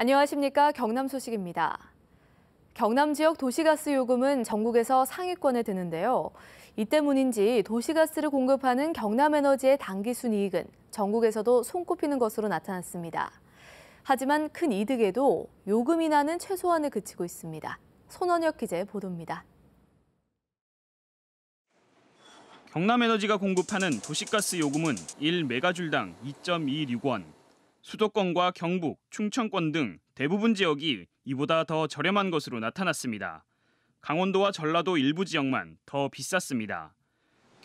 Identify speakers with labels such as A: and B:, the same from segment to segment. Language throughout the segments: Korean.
A: 안녕하십니까. 경남 소식입니다. 경남 지역 도시가스 요금은 전국에서 상위권에 드는데요. 이 때문인지 도시가스를 공급하는 경남에너지의 당기순이익은 전국에서도 손꼽히는 것으로 나타났습니다. 하지만 큰 이득에도 요금 인하는 최소한에 그치고 있습니다. 손원혁 기자의 보도입니다.
B: 경남에너지가 공급하는 도시가스 요금은 1메가줄당 2.26원. 수도권과 경북, 충청권 등 대부분 지역이 이보다 더 저렴한 것으로 나타났습니다. 강원도와 전라도 일부 지역만 더 비쌌습니다.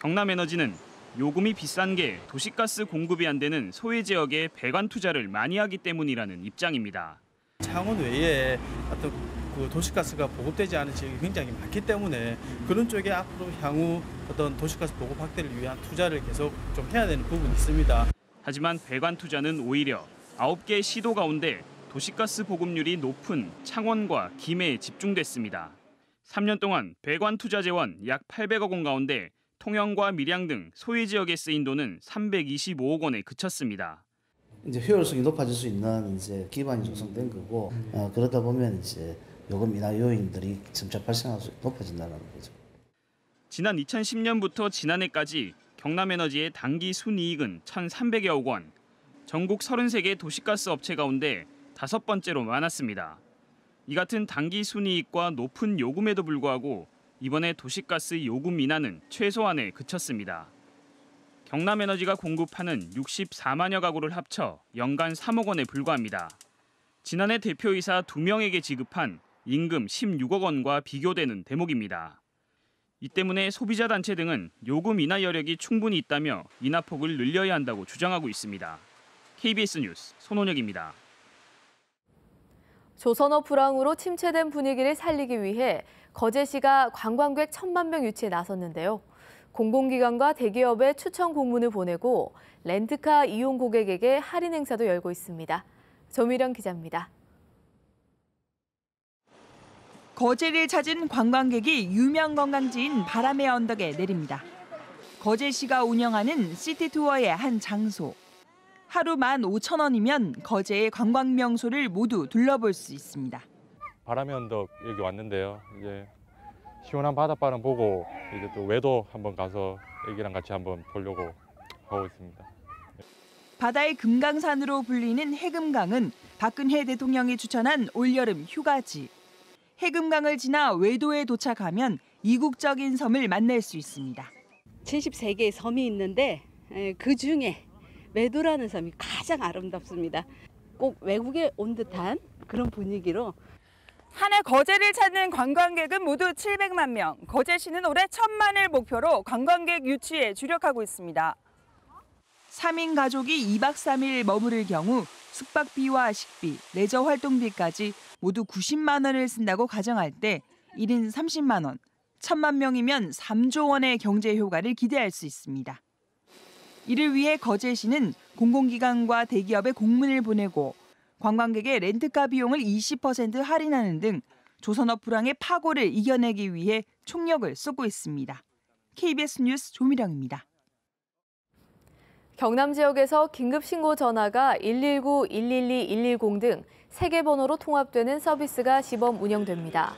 B: 경남에너지는 요금이 비싼 게 도시가스 공급이 안 되는 소외 지역에 배관 투자를 많이 하기 때문이라는 입장입니다.
C: 창원 외에 어떤 도시가스가 보급되지 않은 지역이 굉장히 많기 때문에 그런 쪽에 앞으로 향후 어떤 도시가스 보급 확대를 위한 투자를 계속 좀 해야 되는 부분이 있습니다. 하지만
B: 배관 투자는 오히려 9개 시도 가운데 도시가스 보급률이 높은 창원과 김해에 집중됐습니다. 3년 동안 배관 투자 재원 약 800억 원 가운데 통영과 밀양 등 소외 지역에 쓰인 돈은 325억 원에 그쳤습니다.
D: 이제 효율성이 높아질 수 있는 이제 기반이 조성된 거고 그러다 보면 이제 요금 인하 요인들이 점차 발생할 수 높아진다는 거죠.
B: 지난 2010년부터 지난해까지 경남에너지의 당기 순이익은 1,300여억 원. 전국 33개 도시가스 업체 가운데 5번째로 많았습니다. 이 같은 당기 순이익과 높은 요금에도 불구하고 이번에 도시가스 요금 인하는 최소한에 그쳤습니다. 경남에너지가 공급하는 64만여 가구를 합쳐 연간 3억 원에 불과합니다. 지난해 대표이사 2명에게 지급한 임금 16억 원과 비교되는 대목입니다. 이 때문에 소비자 단체 등은 요금 인하 여력이 충분히 있다며 인하폭을 늘려야 한다고 주장하고 있습니다. KBS 뉴스 손원혁입니다.
A: 조선업 불황으로 침체된 분위기를 살리기 위해 거제시가 관광객 1,000만 명 유치에 나섰는데요. 공공기관과 대기업에 추천 공문을 보내고 렌트카 이용 고객에게 할인 행사도 열고 있습니다. 조미령 기자입니다.
E: 거제를 찾은 관광객이 유명 관광지인 바람의 언덕에 내립니다. 거제시가 운영하는 시티투어의 한 장소. 하루 15,000원이면 거제의 관광 명소를 모두 둘러볼 수 있습니다.
F: 바람의 언덕 여기 왔는데요. 이제 시원한 바닷바람 보고 이제 또 외도 한번 가서 애기랑 같이 한번 보려고 하고 있습니다.
E: 바다의 금강산으로 불리는 해금강은 박근혜 대통령이 추천한 올여름 휴가지. 해금강을 지나 외도에 도착하면 이국적인 섬을 만날 수 있습니다.
G: 73개의 섬이 있는데 그중에 외도라는 섬이 가장 아름답습니다. 꼭 외국에 온 듯한 그런 분위기로.
E: 한 해 거제를 찾는 관광객은 모두 700만 명. 거제시는 올해 1,000만을 목표로 관광객 유치에 주력하고 있습니다. 3인 가족이 2박 3일 머무를 경우 숙박비와 식비, 레저 활동비까지 모두 90만 원을 쓴다고 가정할 때 1인 30만 원, 1,000만 명이면 3조 원의 경제 효과를 기대할 수 있습니다. 이를 위해 거제시는 공공기관과 대기업에 공문을 보내고 관광객의 렌트카 비용을 20% 할인하는 등 조선업 불황의 파고를 이겨내기 위해 총력을 쏟고 있습니다. KBS 뉴스 조미령입니다.
A: 경남 지역에서 긴급신고 전화가 119, 112, 110 등 3개 번호로 통합되는 서비스가 시범 운영됩니다.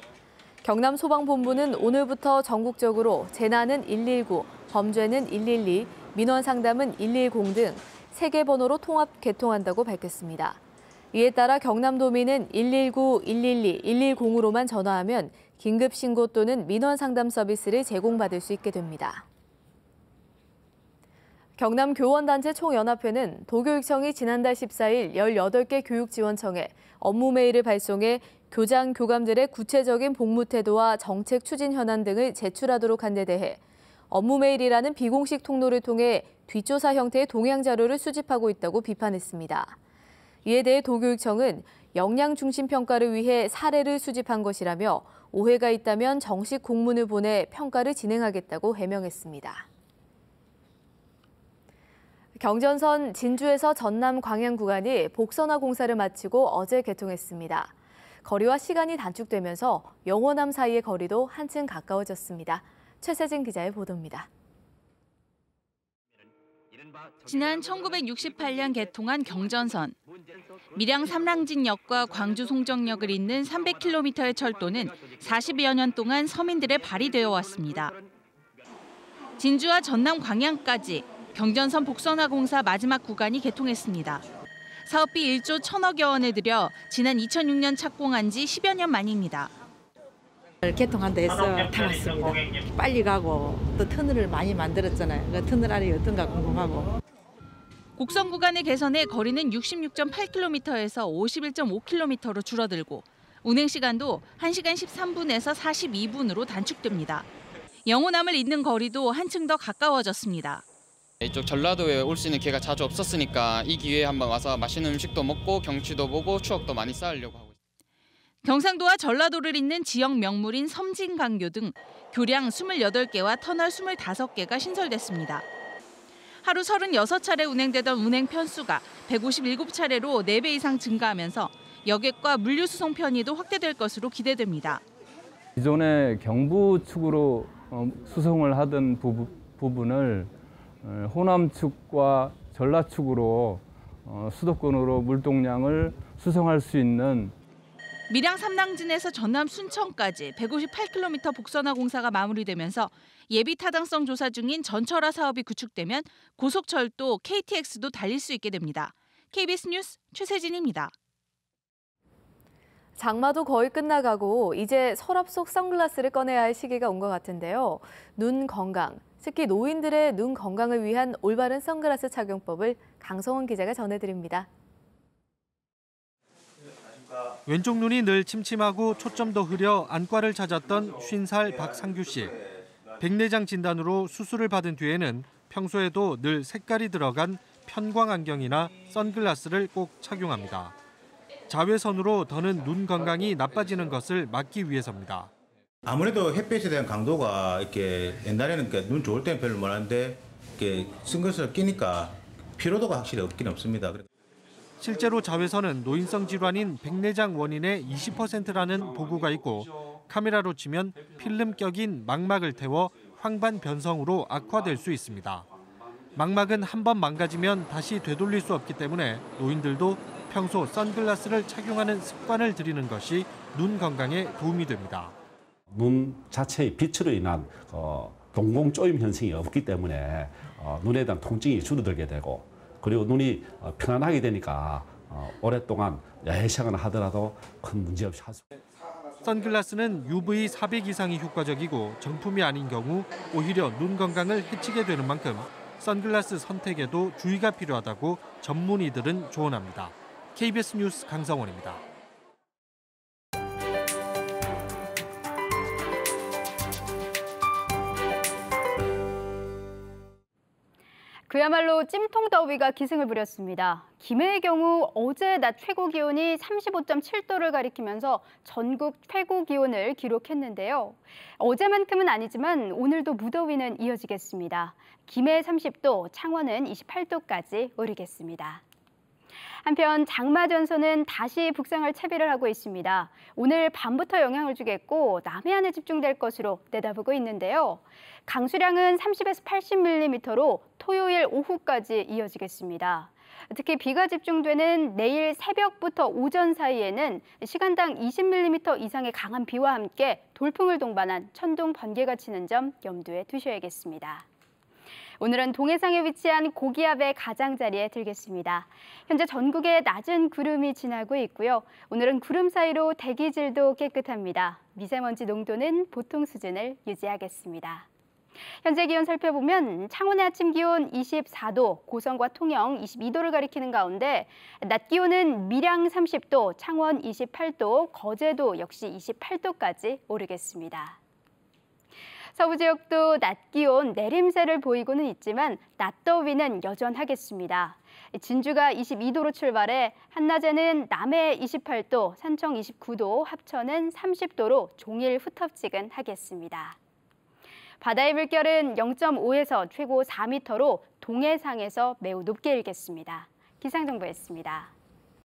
A: 경남 소방본부는 오늘부터 전국적으로 재난은 119, 범죄는 112, 민원 상담은 110 등 3개 번호로 통합 개통한다고 밝혔습니다. 이에 따라 경남도민은 119, 112, 110으로만 전화하면 긴급신고 또는 민원 상담 서비스를 제공받을 수 있게 됩니다. 경남 교원단체 총연합회는 도교육청이 지난달 14일 18개 교육지원청에 업무 메일을 발송해 교장, 교감들의 구체적인 복무 태도와 정책 추진 현안 등을 제출하도록 한 데 대해 업무 메일이라는 비공식 통로를 통해 뒷조사 형태의 동향 자료를 수집하고 있다고 비판했습니다. 이에 대해 도교육청은 역량 중심 평가를 위해 사례를 수집한 것이라며 오해가 있다면 정식 공문을 보내 평가를 진행하겠다고 해명했습니다. 경전선 진주에서 전남 광양 구간이 복선화 공사를 마치고 어제 개통했습니다. 거리와 시간이 단축되면서 영호남 사이의 거리도 한층 가까워졌습니다. 최세진 기자의 보도입니다.
H: 지난 1968년 개통한 경전선. 밀양 삼랑진역과 광주 송정역을 잇는 300km의 철도는 40여 년 동안 서민들의 발이 되어 왔습니다. 진주와 전남 광양까지 경전선 복선화 공사 마지막 구간이 개통했습니다. 사업비 1조 1,000억여 원을 들여 지난 2006년 착공한 지 10여 년 만입니다.
I: 개통한다 해서 다 왔습니다. 빨리 가고 또 터널을 많이 만들었잖아요. 그 터널 안이 어떤가 궁금하고.
H: 곡선 구간의 개선에 거리는 66.8km에서 51.5km로 줄어들고 운행 시간도 1시간 13분에서 42분으로 단축됩니다. 영호남을 잇는 거리도 한층 더 가까워졌습니다.
J: 이쪽 전라도에 올 수 있는 기회가 자주 없었으니까 이 기회에 한번 와서 맛있는 음식도 먹고 경치도 보고 추억도 많이 쌓으려고 하고 있습니다.
H: 경상도와 전라도를 잇는 지역 명물인 섬진강교 등 교량 28개와 터널 25개가 신설됐습니다. 하루 36차례 운행되던 운행 편수가 157차례로 4배 이상 증가하면서 여객과 물류 수송 편의도 확대될 것으로 기대됩니다.
K: 기존에 경부 축으로 수송을 하던 부분을 호남 축과 전라 축으로 수도권으로 물동량을 수송할 수 있는
H: 밀양 삼랑진에서 전남 순천까지 158km 복선화 공사가 마무리되면서 예비 타당성 조사 중인 전철화 사업이 구축되면 고속철도 KTX도 달릴 수 있게 됩니다. KBS 뉴스 최세진입니다.
A: 장마도 거의 끝나가고 이제 서랍 속 선글라스를 꺼내야 할 시기가 온 것 같은데요. 눈 건강, 특히 노인들의 눈 건강을 위한 올바른 선글라스 착용법을 강성원 기자가 전해드립니다.
C: 왼쪽 눈이 늘 침침하고 초점도 흐려 안과를 찾았던 50살 박상규 씨. 백내장 진단으로 수술을 받은 뒤에는 평소에도 늘 색깔이 들어간 편광 안경이나 선글라스를 꼭 착용합니다. 자외선으로 더는 눈 건강이 나빠지는 것을 막기 위해서입니다.
L: 아무래도 햇빛에 대한 강도가 이렇게 옛날에는 눈 좋을 때는 별로 몰랐는데 이렇게 선글라스를 끼니까 피로도가 확실히 없긴 없습니다.
C: 실제로 자외선은 노인성 질환인 백내장 원인의 20%라는 보고가 있고 카메라로 치면 필름 격인 망막을 태워 황반 변성으로 악화될 수 있습니다. 망막은 한번 망가지면 다시 되돌릴 수 없기 때문에 노인들도 평소 선글라스를 착용하는 습관을 들이는 것이 눈 건강에 도움이 됩니다.
M: 눈 자체의 빛으로 인한 동공 쪼임 현상이 없기 때문에 눈에 대한 통증이 줄어들게 되고 그리고 눈이 편안하게 되니까 오랫동안 야외 시야를 하더라도 큰 문제 없이 할 수 있습니다.
C: 선글라스는 UV 400 이상이 효과적이고 정품이 아닌 경우 오히려 눈 건강을 해치게 되는 만큼 선글라스 선택에도 주의가 필요하다고 전문의들은 조언합니다. KBS 뉴스 강성원입니다.
N: 그야말로 찜통 더위가 기승을 부렸습니다. 김해의 경우 어제 낮 최고 기온이 35.7도를 가리키면서 전국 최고 기온을 기록했는데요. 어제만큼은 아니지만 오늘도 무더위는 이어지겠습니다. 김해 30도, 창원은 28도까지 오르겠습니다. 한편 장마 전선은 다시 북상할 채비를 하고 있습니다. 오늘 밤부터 영향을 주겠고 남해안에 집중될 것으로 내다보고 있는데요. 강수량은 30에서 80mm로 토요일 오후까지 이어지겠습니다. 특히 비가 집중되는 내일 새벽부터 오전 사이에는 시간당 20mm 이상의 강한 비와 함께 돌풍을 동반한 천둥, 번개가 치는 점 염두에 두셔야겠습니다. 오늘은 동해상에 위치한 고기압의 가장자리에 들겠습니다. 현재 전국에 낮은 구름이 지나고 있고요. 오늘은 구름 사이로 대기질도 깨끗합니다. 미세먼지 농도는 보통 수준을 유지하겠습니다. 현재 기온 살펴보면 창원의 아침 기온 24도, 고성과 통영 22도를 가리키는 가운데 낮 기온은 밀양 30도, 창원 28도, 거제도 역시 28도까지 오르겠습니다. 서부 지역도 낮 기온 내림세를 보이고는 있지만 낮더위는 여전하겠습니다. 진주가 22도로 출발해 한낮에는 남해 28도, 산청 29도, 합천은 30도로 종일 후텁지근하겠습니다. 바다의 물결은 0.5에서 최고 4m로 동해상에서 매우 높게 일겠습니다. 기상정보였습니다.